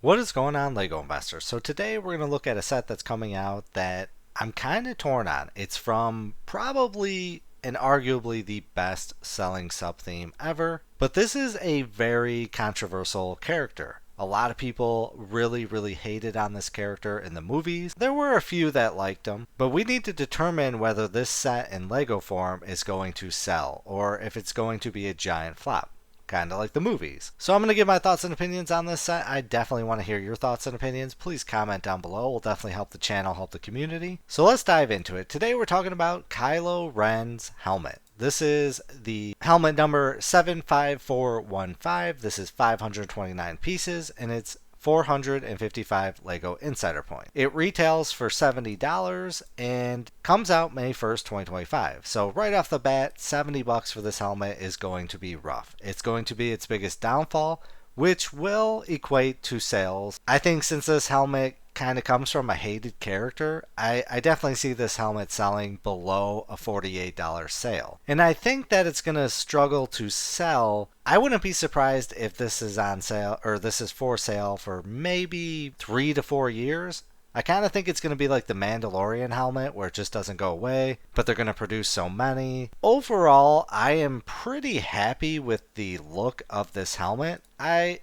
What is going on, LEGO investors? So today we're going to look at a set that's coming out that I'm kind of torn on. It's from probably and arguably the best selling sub theme ever, but this is a very controversial character. A lot of people really hated on this character in the movies. There were a few that liked him, but we need to determine whether this set in LEGO form is going to sell or if it's going to be a giant flop, kind of like the movies. So I'm going to give my thoughts and opinions on this set. I definitely want to hear your thoughts and opinions. Please comment down below. It will definitely help the channel, help the community. So let's dive into it. Today we're talking about Kylo Ren's helmet. This is the helmet number 75415. This is 529 pieces and it's 455 LEGO Insider Point. It retails for $70 and comes out May 1st, 2025. So right off the bat, $70 for this helmet is going to be rough. It's going to be its biggest downfall, which will equate to sales. I think since this helmet kind of comes from a hated character, I definitely see this helmet selling below a $48 sale. And I think that it's going to struggle to sell. I wouldn't be surprised if this is on sale or this is for sale for maybe 3 to 4 years. I kind of think it's going to be like the Mandalorian helmet where it just doesn't go away, but they're going to produce so many. Overall, I am pretty happy with the look of this helmet. I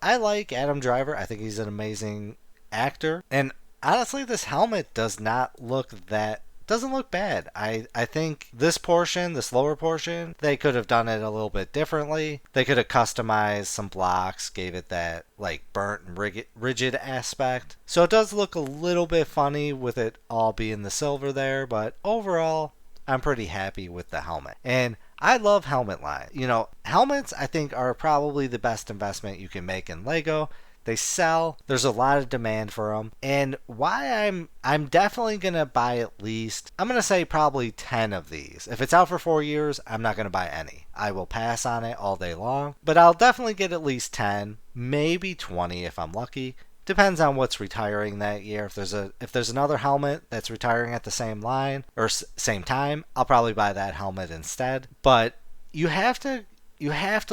like Adam Driver. I think he's an amazing actor, and honestly this helmet doesn't look bad. I think this lower portion, they could have done it a little bit differently. They could have customized some blocks, gave it that like burnt and rigid aspect. So it does look a little bit funny with it all being the silver there, but overall I'm pretty happy with the helmet. And I love helmet line. Helmets I think are probably the best investment you can make in LEGO. They sell. There's a lot of demand for them. And why I'm definitely going to buy at least, I'm going to say probably 10 of these. If it's out for 4 years, I'm not going to buy any. I will pass on it all day long. But I'll definitely get at least 10, maybe 20 if I'm lucky. Depends on what's retiring that year. If there's another helmet that's retiring at the same line or same time, I'll probably buy that helmet instead. But you have to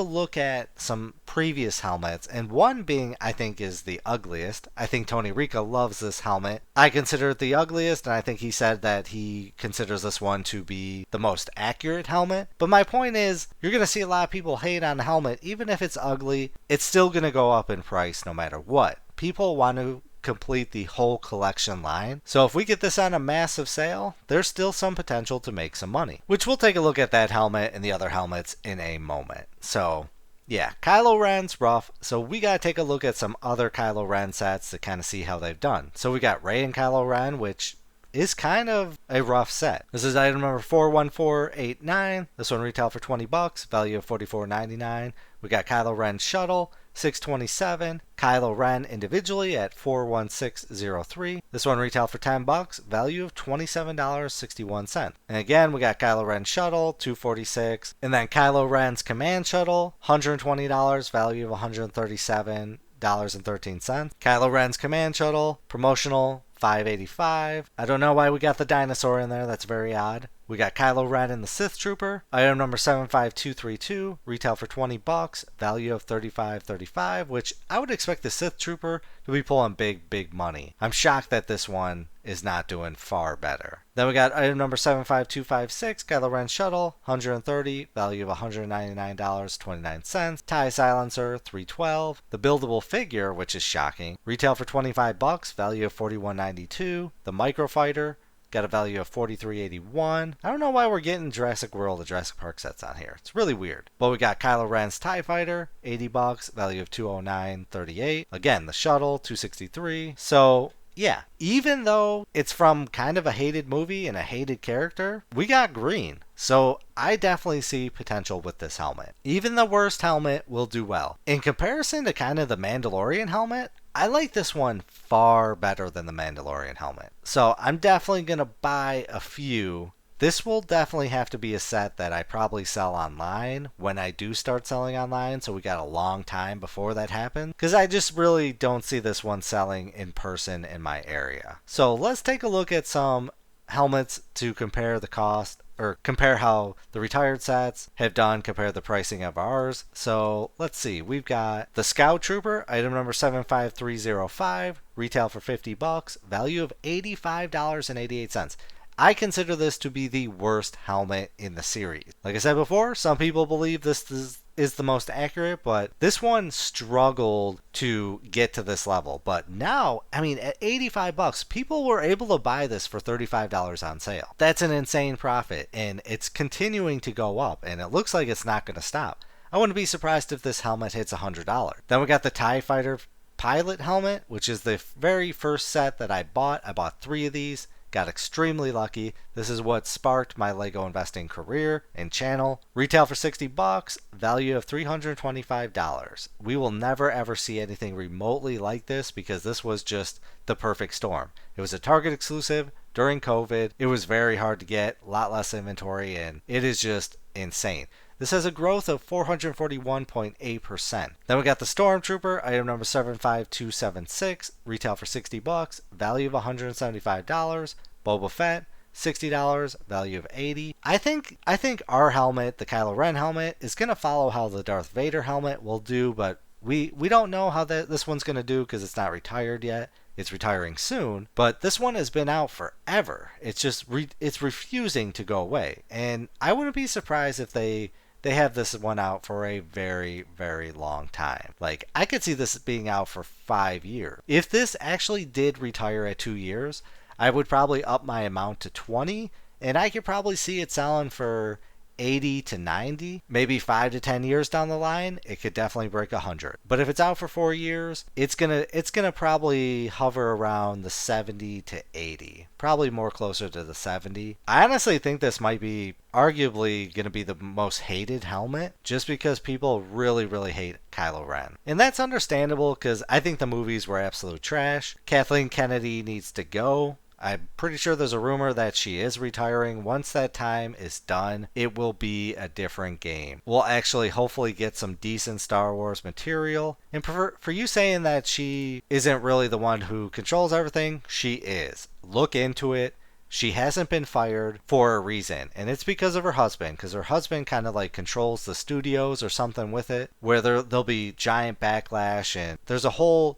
look at some previous helmets, and one being I think is the ugliest. I think Tony Rica loves this helmet. I consider it the ugliest, and I think he said that he considers this one to be the most accurate helmet. But my point is, you're going to see a lot of people hate on the helmet. Even if it's ugly, it's still going to go up in price no matter what. People want to complete the whole collection line. So if we get this on a massive sale, there's still some potential to make some money, which we'll take a look at that helmet and the other helmets in a moment. So yeah, Kylo Ren's rough. So we got to take a look at some other Kylo Ren sets to kind of see how they've done. So we got Rey and Kylo Ren, which is kind of a rough set. This is item number 41489. This one retail for $20, value of $44.99. We got Kylo Ren Shuttle, $627. Kylo Ren individually at $41603. This one retail for $10, value of $27.61. And again, we got Kylo Ren Shuttle, $246. And then Kylo Ren's Command Shuttle, $120, value of $137.13. Kylo Ren's Command Shuttle, promotional, $585. I don't know why we got the dinosaur in there. That's very odd. We got Kylo Ren and the Sith Trooper. Item number 75232. Retail for $20. Value of $35.35, which I would expect the Sith Trooper to be pulling big money. I'm shocked that this one is not doing far better. Then we got item number 75256. Kylo Ren Shuttle. $130. Value of $199.29. TIE Silencer. $312. The buildable figure, which is shocking. Retail for $25. Value of $41.92. The Microfighter. Got a value of $43.81. I don't know why we're getting Jurassic World or Jurassic Park sets on here. It's really weird. But we got Kylo Ren's TIE Fighter, $80, value of $209.38. Again, the Shuttle, $263. So yeah, even though it's from kind of a hated movie and a hated character, we got green. So I definitely see potential with this helmet. Even the worst helmet will do well. In comparison to kind of the Mandalorian helmet, I like this one far better than the Mandalorian helmet. So I'm definitely going to buy a few. This will definitely have to be a set that I probably sell online when I do start selling online. So we got a long time before that happens, because I just really don't see this one selling in person in my area. So let's take a look at some helmets to compare the cost. or compare how the retired sets have done, compare the pricing of ours. So let's see. We've got the Scout Trooper, item number 75305, retail for $50, value of $85.88. I consider this to be the worst helmet in the series. Like I said before, some people believe this is the most accurate, but this one struggled to get to this level. But now, I mean, at $85, people were able to buy this for $35 on sale. That's an insane profit, and it's continuing to go up, and it looks like it's not going to stop. I wouldn't be surprised if this helmet hits $100. Then we got the TIE Fighter Pilot helmet, which is the very first set that I bought. I bought 3 of these. Got extremely lucky. This is what sparked my Lego investing career and channel. Retail for $60, value of $325. We will never ever see anything remotely like this because this was just the perfect storm. It was a Target exclusive during COVID. It was very hard to get, a lot less inventory, and it is just insane. This has a growth of 441.8%. Then we got the Stormtrooper, item number 75276, retail for $60, value of $175. Boba Fett, $60, value of $80. I think our helmet, the Kylo Ren helmet, is going to follow how the Darth Vader helmet will do, but we don't know how this one's going to do because it's not retired yet. It's retiring soon, but this one has been out forever. It's just it's refusing to go away, and I wouldn't be surprised if they have this one out for a very, very long time. Like, I could see this being out for 5 years. If this actually did retire at 2 years, I would probably up my amount to 20, and I could probably see it selling for 80 to 90, maybe 5 to 10 years down the line, it could definitely break 100. But if it's out for 4 years, it's gonna probably hover around the 70 to 80, probably more closer to the 70. I honestly think this might be arguably gonna be the most hated helmet, just because people really, really hate Kylo Ren, and that's understandable because I think the movies were absolute trash. Kathleen Kennedy needs to go. I'm pretty sure there's a rumor that she is retiring. Once that time is done, it will be a different game. We'll actually hopefully get some decent Star Wars material. And for you saying that she isn't really the one who controls everything, she is. Look into it. She hasn't been fired for a reason, and it's because of her husband, because her husband kind of like controls the studios or something with it, where there'll be giant backlash, and there's a whole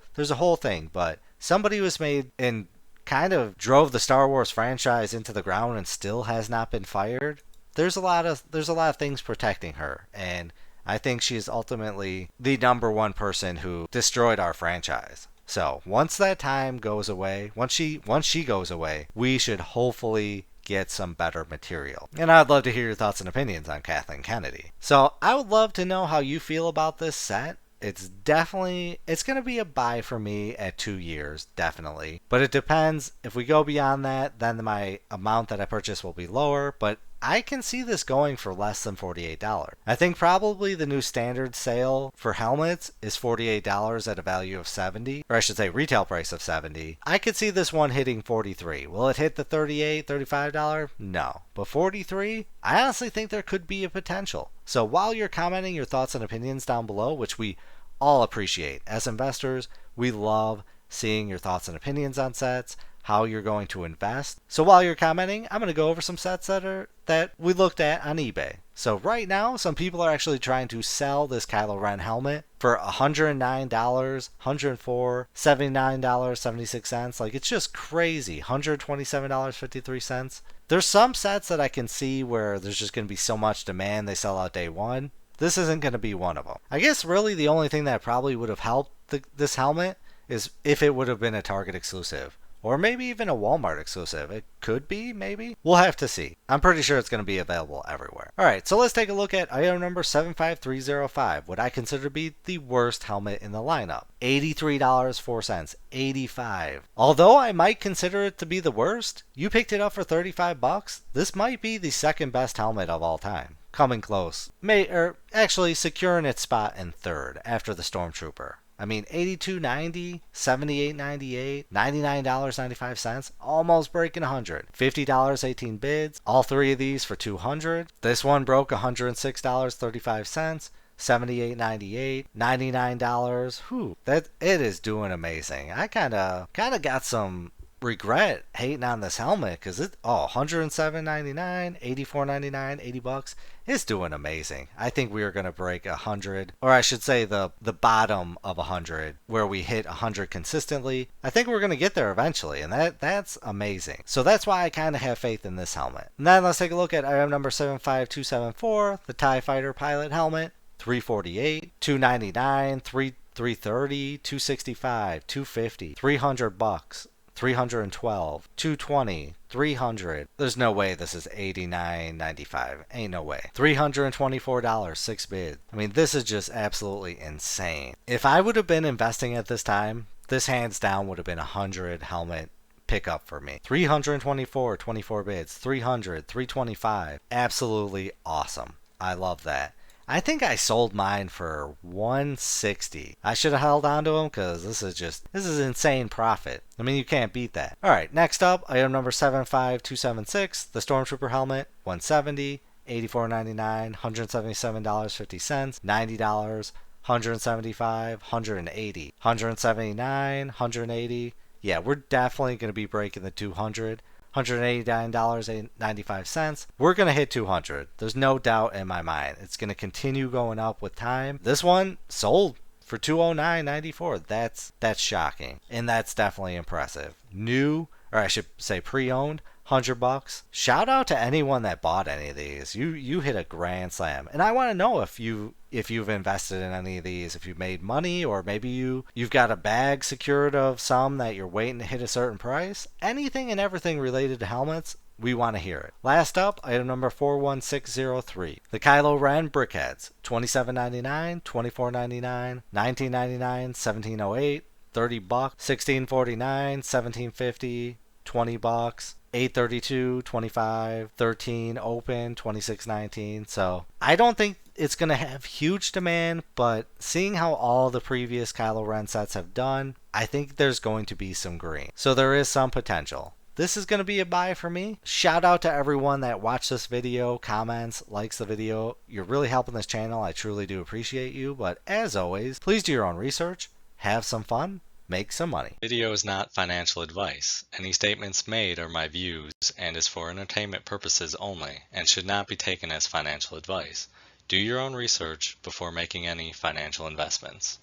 thing. But somebody was made and kind of drove the Star Wars franchise into the ground and still has not been fired. There's a lot of things protecting her, and I think she's ultimately the number one person who destroyed our franchise. So once that time goes away, once she goes away, we should hopefully get some better material. And I'd love to hear your thoughts and opinions on Kathleen Kennedy. So I would love to know how you feel about this set. It's going to be a buy for me at 2 years, definitely. But it depends. If we go beyond that, then my amount that I purchase will be lower. But I can see this going for less than $48. I think probably the new standard sale for helmets is $48 at a value of $70, or I should say retail price of $70. I could see this one hitting $43. Will it hit the $38, $35? No. But $43, I honestly think there could be a potential. So while you're commenting your thoughts and opinions down below, which we all appreciate. As investors, we love seeing your thoughts and opinions on sets, how you're going to invest. So while you're commenting, I'm going to go over some sets that we looked at on eBay. So right now, some people are actually trying to sell this Kylo Ren helmet for $109, $104, $79.76. Like, it's just crazy. $127.53. There's some sets that I can see where there's just going to be so much demand they sell out day one. This isn't going to be one of them. I guess really the only thing that probably would have helped this helmet is if it would have been a Target exclusive. Or maybe even a Walmart exclusive. It could be, maybe. We'll have to see. I'm pretty sure it's going to be available everywhere. Alright, so let's take a look at item number 75305, what I consider to be the worst helmet in the lineup. $83.04. $85. Although I might consider it to be the worst, you picked it up for $35. This might be the second best helmet of all time. Coming close. Actually securing its spot in third after the Stormtrooper. I mean, $82.90, $78.98, $99.95, almost breaking $100. $50, 18 bids. All three of these for $200. This one broke $106.35. $78.98, $99. Whew, it is doing amazing. I kind of got some regret hating on this helmet because it, oh, $107.99, $84.99, $80. It's doing amazing. I think we are going to break 100, or I should say the bottom of 100, where we hit 100 consistently. I think we're going to get there eventually, and that's amazing. So that's why I kind of have faith in this helmet. And then let's take a look at item number 75274, the TIE Fighter pilot helmet. 348, 299, 330, 265, 250, $300, 312, 220, 300. There's no way this is $89.95. Ain't no way. $324, 6 bids. I mean, this is just absolutely insane. If I would have been investing at this time, this hands down would have been a 100 helmet pickup for me. 324, 24 bids, 300, 325. Absolutely awesome. I love that. I think I sold mine for $160. I should have held on to them because this is insane profit. I mean, you can't beat that. All right, next up, item number 75276, the Stormtrooper helmet, $170, $84.99, $177.50, $90, $175, $180, $179, $180. Yeah, we're definitely going to be breaking the 200. $189.95. We're going to hit 200. There's no doubt in my mind. It's going to continue going up with time. This one sold for $209.94. That's shocking. And that's definitely impressive. New, or I should say pre-owned, $100. Shout out to anyone that bought any of these. You hit a grand slam. And I want to know if you've invested in any of these, if you've made money, or maybe you've got a bag secured of some that you're waiting to hit a certain price. Anything and everything related to helmets, we want to hear it. Last up, item number 41603. The Kylo Ren brickheads. $27.99, $24.99, $19.99, $17.08, $30, $16.49, $17.50, $20, $8.32, $25, $13 open, $26.19. So I don't think it's going to have huge demand, but seeing how all the previous Kylo Ren sets have done, I think there's going to be some green. So there is some potential. This is going to be a buy for me. Shout out to everyone that watched this video, comments, likes the video. You're really helping this channel. I truly do appreciate you. But as always, please do your own research, have some fun, make some money. Video is not financial advice. Any statements made are my views and is for entertainment purposes only and should not be taken as financial advice. Do your own research before making any financial investments.